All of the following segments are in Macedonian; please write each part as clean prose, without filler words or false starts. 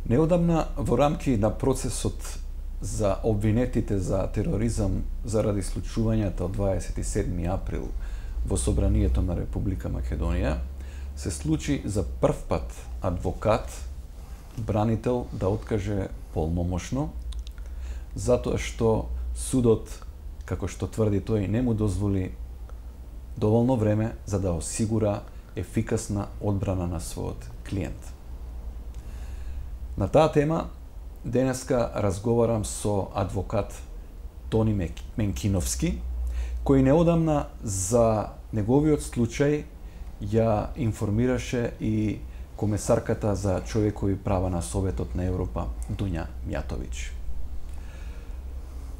Неодамна во рамки на процесот за обвинетите за тероризам заради случувањата од 27 април во Собранието на Република Македонија, се случи за прв пат адвокат, бранител да откаже полномошно, затоа што судот, како што тврди тој, не му дозволи доволно време за да осигура ефикасна одбрана на својот клиент. На таа тема денеска разговарам со адвокат Тони Менкиновски, кој неодамна за неговиот случај ја информираше и комесарката за човекови права на Советот на Европа Дуња Мјатовиќ.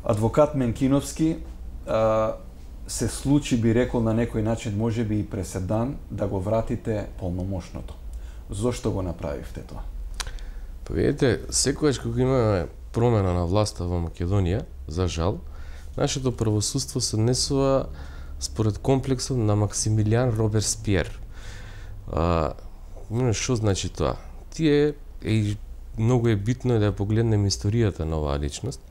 Адвокат Менкиновски, се случи, би рекол на некој начин, може би и преседан, да го вратите полномошното. Зошто го направивте тоа? Па видите, секогаш кога имаме промена на власта во Македонија, за жал, нашето правосудство се однесува според комплексот на Максимилијан Робеспиер. Што значи тоа? Многу е битно да ја погледнеме историјата на оваа личност.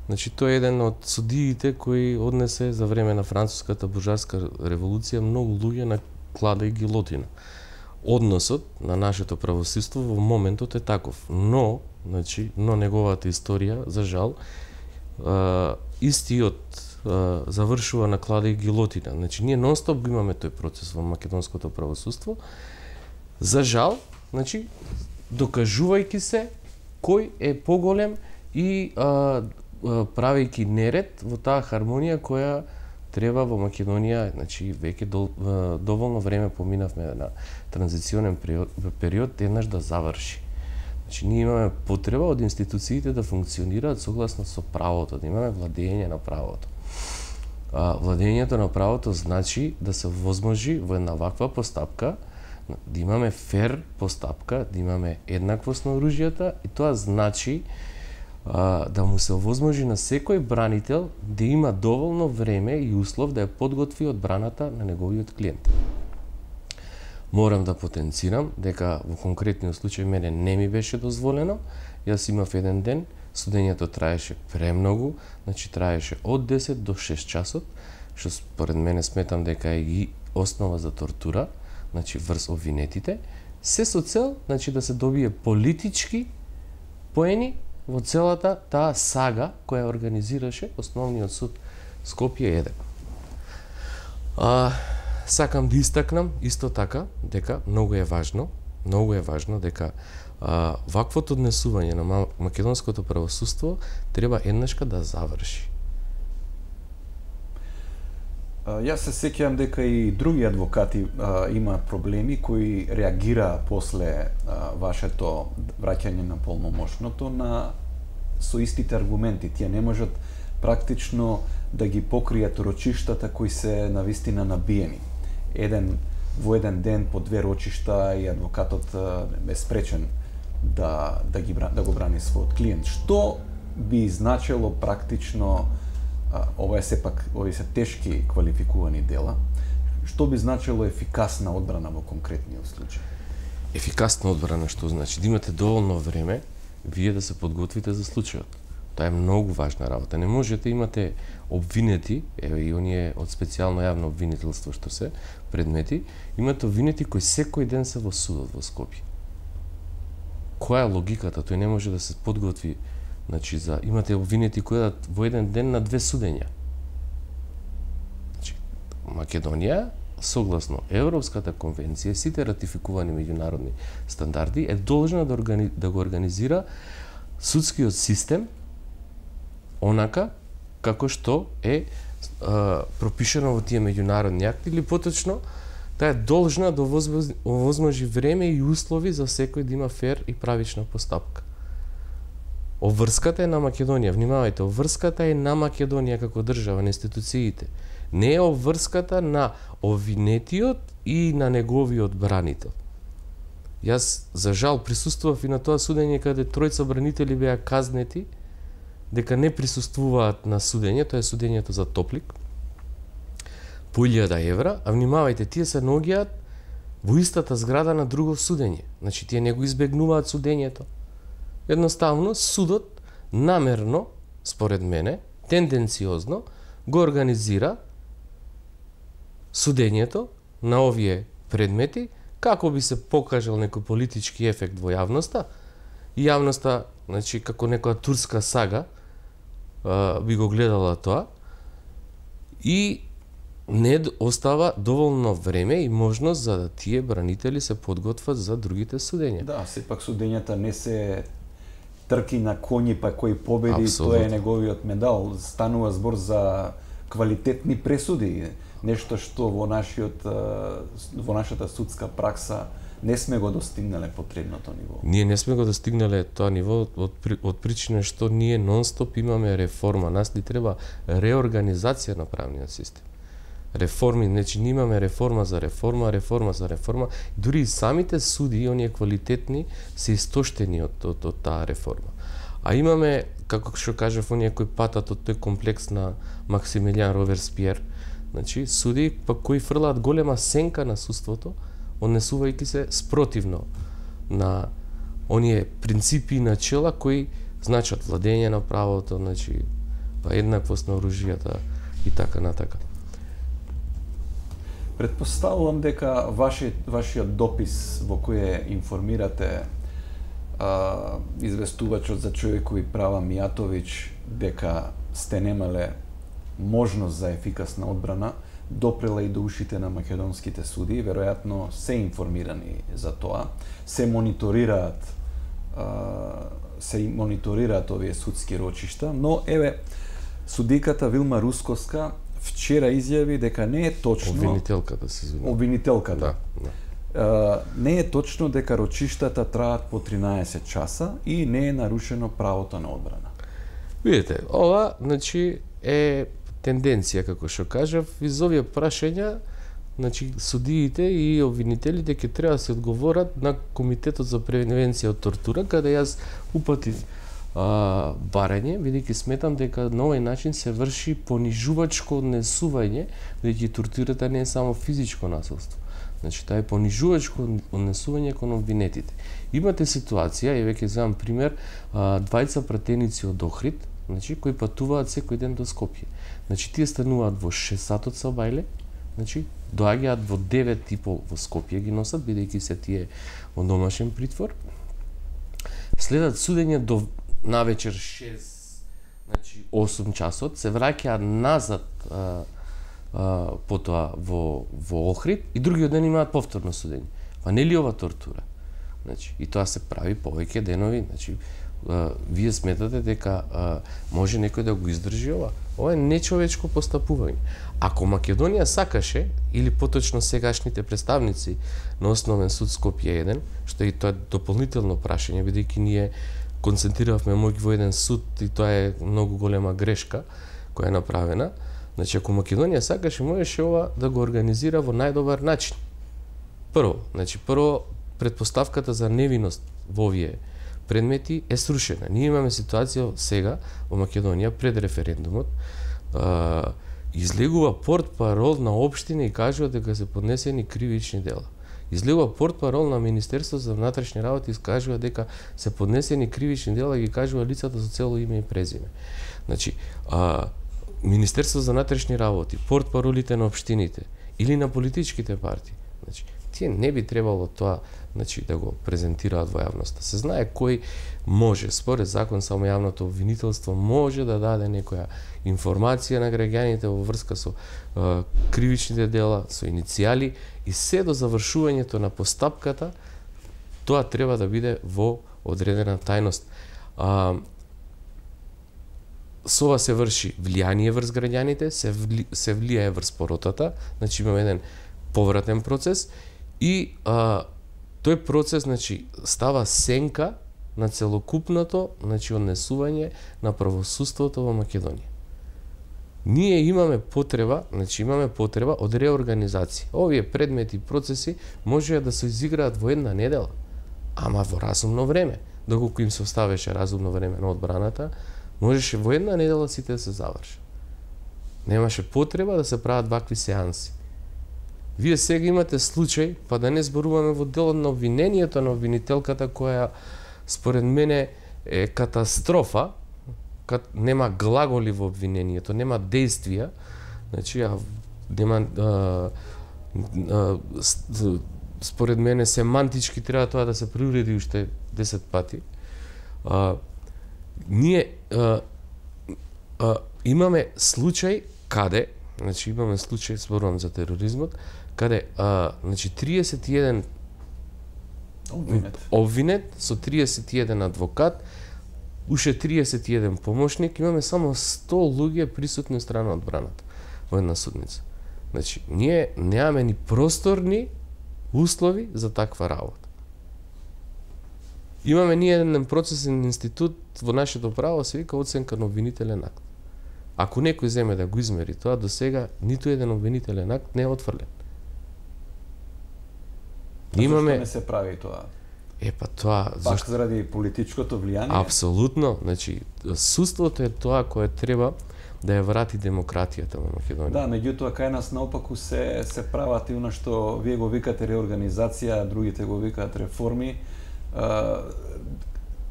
Значи, тој е еден од судиите кои однесе за време на француската буржуарска револуција многу луѓе на клада и гилотина. Односот на нашето правосудство во моментот е таков, но неговата историја, за жал, истиот завршува на клада и гилотина. Значи, ние нонстоп го имаме тој процес во македонското правосудство. За жал, докажувајќи се кој е поголем и правејќи неред во таа хармонија која треба во Македонија, веќе доволно време поминавме на транзиционен период еднаш да заврши. Ние имаме потреба од институциите да функционираат согласно со правото, да имаме владење на правото. Владењето на правото значи да се возможи во една ваква постапка да имаме фер постапка, да имаме еднаквост на оружјата, и тоа значи да му се овозможи на секој бранител да има доволно време и услов да ја подготви одбраната на неговиот клиент. Морам да потенцирам дека во конкретниот случај мене не ми беше дозволено. Јас имав еден ден, судењето траеше премногу, траеше од 10 до 6 часот, што според мене сметам дека е и основа за тортура, врз обвинетите, се со цел да се добие политички поени во целата таа сага која организираше Основниот суд Скопје 1. Сакам да истакнам исто така дека многу е важно дека ваквото однесување на македонското правосудство треба еднашка да заврши. Јас се сеќавам дека и други адвокати имаат проблеми кои реагираа после вашето враќање на полномошното со истите аргументи. Тие не можат практично да ги покријат рочиштата кои се навистина набиени. Во еден ден по 2 рочишта и адвокатот е спречен да го брани својот клиент. Што би значело практично, овие се тешки квалификувани дела, што би значело ефикасна одбрана во конкретниот случај? Ефикасна одбрана што значи? Да имате доволно време вие да се подготвите за случајот. Тоа е многу важна работа. Не можете имате обвинети, и оние од специјално јавно обвинителство што се предмети, имате обвинети кои секој ден се во судот во Скопје. Која е логиката? Тој не може да се подготви. Имате обвинети кои во еден ден на 2 судења. Македонија, согласно Европската конвенција, сите ратификувани меѓународни стандарди, е должна да го организира судскиот систем онака како што е пропишано во тие меѓународни акти, или поточно, таа е должна да овозможи време и услови за секој да има фер и правична постапка. Обврската е на Македонија, внимавајте, обврската е на Македонија како држава, на институциите. Не е обврската на обвинетиот и на неговиот бранител. Јас, за жал, присуствував и на тоа судење каде 3 бранители беа казнети дека не присуствуваат на судење, тоа е судењето за Топлик, по 1000 евра, а внимавајте, тие се наоѓаат во истата зграда на друго судење. Тие не го избегнуваат судењето. Едноставно судот намерно, според мене, тенденциозно го организира судењето на овие предмети како би се покажал некој политички ефект во јавноста. И јавноста, значи, како некоја турска сага, би го гледала тоа и не остава доволно време и можност за да тие бранители се подготват за другите судења. Да, сепак судењата не се трки на коњи па кој победи, Апсолутно. тоа е неговиот медал. Станува збор за квалитетни пресуди, нешто што во нашата судска пракса не сме го достигнале потребното ниво. Ние не сме го достигнале тоа ниво од причина што ние нон-стоп имаме реформа. Нас ни треба реорганизација на правниот систем. Реформи, значи ние имаме реформа за реформа, реформа за реформа. Дури и самите суди, оние квалитетни, се истоштени од таа реформа. А имаме, како што кажав, оние кои патат од тој комплекс на Максимилијан Робеспиер, значи суди па кои фрлаат голема сенка на судството, однесувајќи се спротивно на оние принципи и начела кои значат владење на правото, значи па еднаквост на оружјата и така натака. Предпоставувам дека вашиот допис во кој информирате известувачот за човекови права Мијатовиќ дека сте немале можност за ефикасна одбрана, допрела и до ушите на македонските суди, веројатно се информирани за тоа, се мониторираат овие судски рочишта, но еве судиката Вилма Русковска вчера изјави дека не е точно Обвинителката се извинува. Обвинителката. Да. Не е точно дека рочиштата траат по 13 часа и не е нарушено правото на одбрана. Видите, ова, значи, е тенденција, како што кажав, из овие прашања, значи, судиите и обвинителите ќе треба да се одговорат на Комитетот за превенција од тортура, каде јас упатив барање, бидејќи сметам дека на овој начин се врши понижувачко однесување, бидејќи тортурата не е само физичко насилство. Значи, тоа е понижувачко однесување кон обвинетите. Имате ситуација, и веќе земам пример, двајца пратеници од Охрид, значи, кои патуваат секој ден до Скопје. Значи, тие стануваат во 6 сатот со бајле, значи, доаѓаат во 9:30 во Скопје ги носат, бидејќи се тие во домашен притвор. Следат судење до навечер 6, значи 8 часот, се враќаат назад потоа во Охрид и другиот ден имаат повторно судење. Па не ли ова тортура? Значи, и тоа се прави повеќе денови, значи, вие сметате дека може некој да го издржи ова? Ова е нечовечко постапување. Ако Македонија сакаше, или поточно сегашните представници на Основен суд Скопје 1, што и тоа е дополнително прашање, бидејќи ние концентриравме моќ во еден суд и тоа е многу голема грешка која е направена. Значи, ако Македонија сакаше, можеше ова да го организира во најдобар начин. Прво, предпоставката за невиност во овие предмети е срушена. Ние имаме ситуација сега во Македонија пред референдумот, излегува портпарол на општина и кажува дека се поднесени кривични дела. Излегува портпарол на Министерство за внатрешни работи и кажува дека се поднесени кривични дела и ги кажува лицата со цело име и презиме. Значи, Министерство за внатрешни работи, портпаролите на општините или на политичките партии, значи, тие не би требало тоа, значи, да го презентираат во јавноста. Се знае кој може, според закон, само јавното обвинителство може да даде некоја информација на граѓаните во врска со кривичните дела, со иницијали и се до завршувањето на постапката, тоа треба да биде во одредена тајност. Со ова се врши влијание врз граѓаните, се влијае врз поротата, значи имаме еден повратен процес и тој процес, значи, става сенка на целокупното, значи, однесување на правосудството во Македонија. Ние имаме потреба од реорганизација. Овие предмети и процеси може да се изиграат во една недела, ама во разумно време. Доколку им се оставеше разумно време на одбраната, можеше во една недела сите да се завршат. Немаше потреба да се прават вакви сеанси. Вие сега имате случај, па да не зборуваме во делот на обвинението на обвинителката, која според мене е катастрофа, нема глаголи во обвинението, нема действија, значи нема според мене семантички треба тоа да се приуреди уште 10 пати. Ние имаме случај каде, значи имаме случај, зборувам за тероризмот, каде значи 31 обвинет со 31 адвокат, уште 31 помошник, имаме само 100 луѓе присутни од страна одбраната во една судница. Значи, ние немаме ни просторни услови за таква работа. Имаме ние еден процесен институт во нашето право, се вика оценка на обвинителен акт. Ако некој земе да го измери тоа, до сега ниту еден обвинителен акт не е отфрлен. Имаме... Зашто не се прави тоа? Тоа... Пак заради политичкото влијание? Апсолутно. Значи, судството е тоа кое треба да ја врати демократијата во Македонија. Да, меѓутоа кај нас наопаку се прават и она што вие го викате реорганизација, другите го викаат реформи.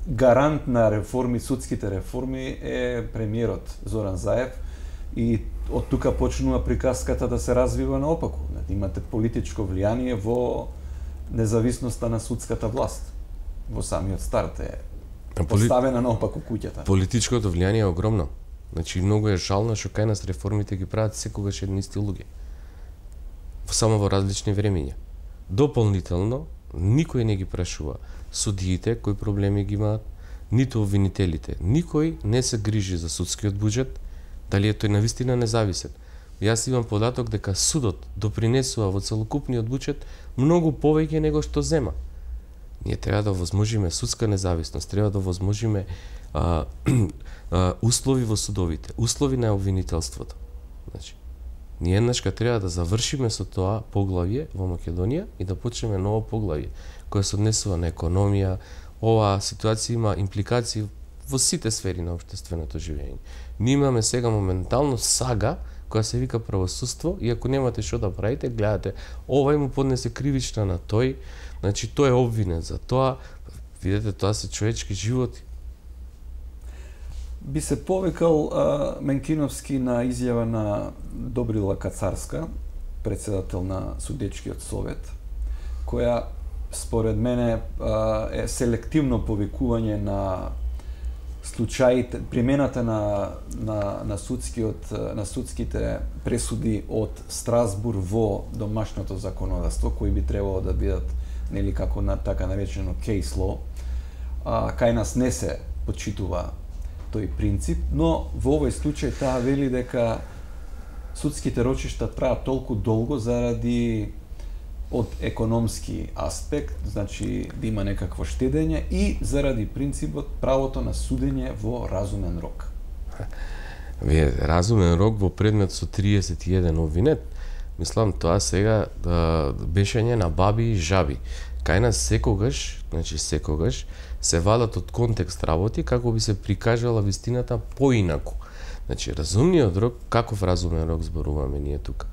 Гарант на реформи, судските реформи е премиерот Зоран Заев и од тука почнува приказката да се развива наопаку. Имате политичко влијание во независноста на судската власт. Во самиот старт е поставена наопаку куќата. Политичкото влијание е огромно. Значи, многу е жално што кај нас реформите ги прават секогаш едни исти луѓе. Само во различни времиња. Дополнително, никој не ги прашува судиите кои проблеми ги имаат, ниту обвинителите. Никој не се грижи за судскиот буџет, дали е тој навистина независен. Јас имам податок дека судот допринесува во целокупниот буџет многу повеќе него што зема. Ние треба да возможиме судска независност, треба да возможиме услови во судовите, услови на обвинителството. Значи, ние еднашка треба да завршиме со тоа поглавје во Македонија и да почнеме ново поглавје, кое се однесува на економија. Оваа ситуација има импликации во сите сфери на општественото живење. Ние имаме сега моментално сага која се вика правосудство и ако немате што да правите, гледате, овај му поднесе кривична на тој, значи тој е обвинет за тоа. Видете, тоа се човечки животи. Би се повикал Менкиновски на изјава на Добрила Кацарска, председател на судечкиот совет, која според мене е селективно повикување на случаите, примената на судските пресуди од Страсбур во домашното законодавство, кои би требало да бидат нели како на така наречено case law. Кај нас не се почитува тој принцип, но во овој случај таа вели дека судските рочишта траат толку долго заради од економски аспект, значи да има некакво штедење и заради принципот правото на судење во разумен рок. Разумен рок во предмет со 31 обвинет, мислам тоа сега бешење на баби и жаби. Кај нас секогаш, значи секогаш, се вадат од контекст работи како би се прикажала вистината поинаку. Значи, разумниот рок, каков разумен рок зборуваме ние тука?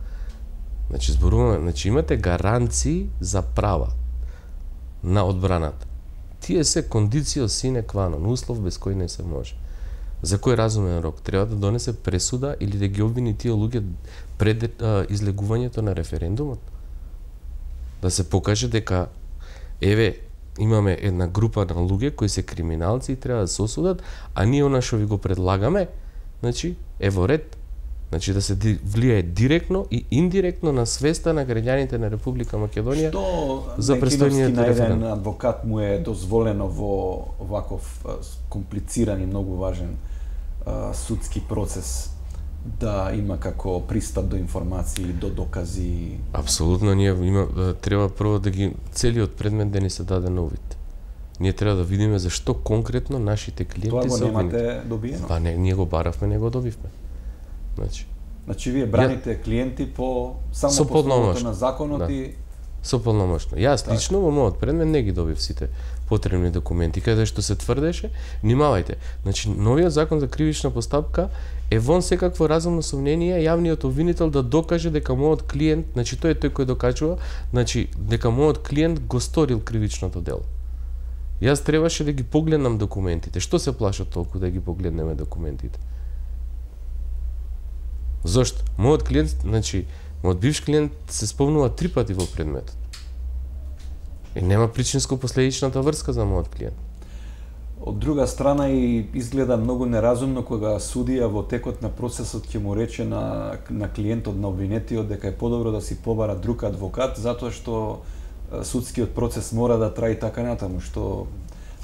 Значи, значи имате гаранции за права на одбраната. Тие се кондицио sine qua non, услов без кој не се може. За кој разумен рок? Треба да донесе пресуда или да ги обвини тие луѓе пред излегувањето на референдумот? Да се покаже дека еве имаме една група на луѓе кои се криминалци и треба да се осудат, а ние она што ви го предлагаме, значи е во ред. Значи да се влијае директно и индиректно на свеста на граѓаните на Република Македонија за престојниот референдум. Што на еден адвокат му е дозволено во ваков комплициран и многу важен судски процес да има како пристап до информации, до докази? Апсолутно, ние треба прво да ги целиот предмет да ни се даде на увид. Ние треба да видиме зашто конкретно нашите клиенти се обвинети. Тоа го немате добиено? Па не, ние го баравме, не го добивме. Значи вие браните клиенти само по основата на законот и со полномошно. Јас лично во мојот предмет не ги добив сите потребни документи, каде што се тврдеше, внимавајте. Значи новиот закон за кривична постапка е вон секакво разумно сомнение јавниот обвинител да докаже дека мојот клиент, значи тој кој докажува, значи дека мојот клиент го сторил кривичното дело. Јас требаше да ги погледнам документите. Што се плашат толку да ги погледнеме документите? Зошто? Мојот клиент, значи, мојот бивш клиент се спомнува 3 пати во предметот. И нема причинско-последичната врска за мојот клиент. Од друга страна и изгледа многу неразумно кога судија во текот на процесот ќе му рече на клиентот, на обвинетиот, дека е подобро да си побара друг адвокат, затоа што судскиот процес мора да траи така натаму, што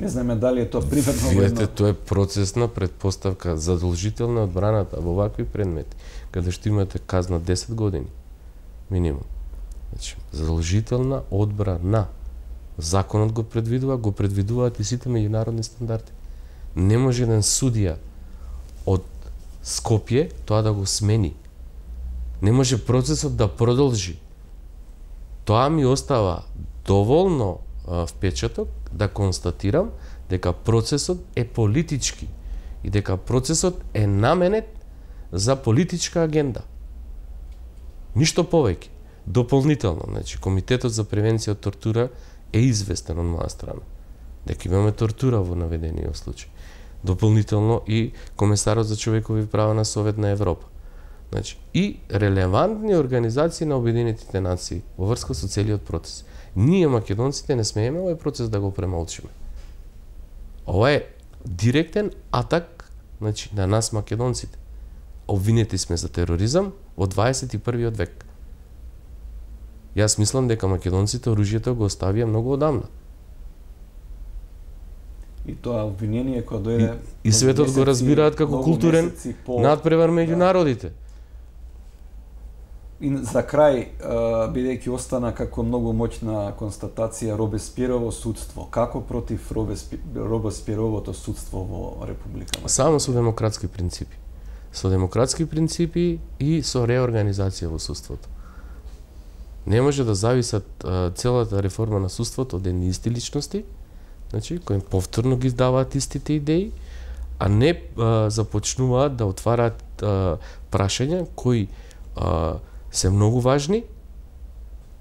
не знаеме дали е тоа примерно во Видете, тоа е процесна предпоставка, задолжителна одбраната во вакви предмети, каде што имате казна 10 години минимум. Значи, задолжителна одбрана. Законот го предвидуваат и сите меѓународни стандарди. Не може еден судија од Скопје тоа да го смени. Не може процесот да продолжи. Тоа ми остава доволно впечаток да констатирам дека процесот е политички и дека процесот е наменет за политичка агенда. Ништо повеќе. Дополнително, значи, Комитетот за превенција од тортура е известен од моја страна дека имаме тортура во наведениот случај. Дополнително и Комесарот за човекови права на Совет на Европа. Значи, и релевантни организации на Обединетите нации во врска со целиот процес. Ние, македонците, не смееме овој процес да го премолчиме. Ова е директен атак, значи, на нас, македонците. Обвинети сме за тероризам во 21. век. Јас мислам дека македонците оружјето го оставија многу одамна. И тоа обвинение кога дојде И светот го разбираат како културен надпревар меѓу народите. И за крај, бидејќи остана како многу моќна констатација Робеспиерово судство, како против Робеспиеровото судство во Република Македонија? Само со демократски принципи. Со демократски принципи и со реорганизација во судството. Не може да зависат целата реформа на судството од едни исти личности, значи, кои повторно ги даваат истите идеи, а не започнуваат да отвараат прашања кои се многу важни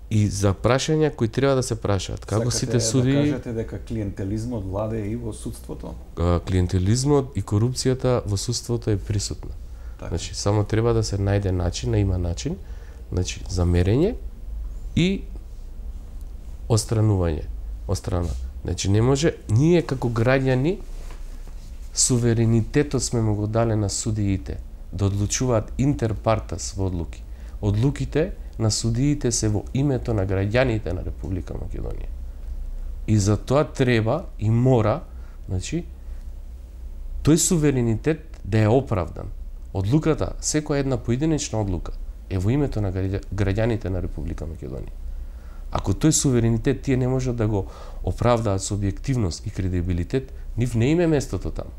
и за прашања кои треба да се прашаат. Како сите суди... да кажете дека клиентелизмот владее и во судството? Клиентелизмот и корупцијата во судството е присутна. Так. Значи, само треба да се најде начин, има начин, значи, за мерење и отстранување од страна. Значи, не може, ние како граѓани, суверенитетот сме му го дале на судиите, да одлучуваат интерпартас во одлуки. Одлуките на судиите се во името на граѓаните на Република Македонија. И за тоа треба и мора, значи, тој суверенитет да е оправдан. Одлуката, секоја една поединечна одлука, е во името на граѓаните на Република Македонија. Ако тој суверенитет тие не можат да го оправдаат со објективност и кредибилитет, нив не име местото таму.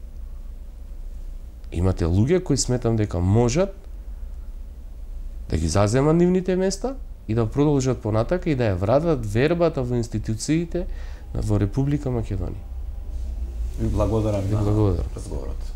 Имате луѓе кои сметам дека можат да ги заземат нивните места и да продолжат понатака и да ја вратат вербата во институциите во Република Македонија. Ви благодарам на разговорот.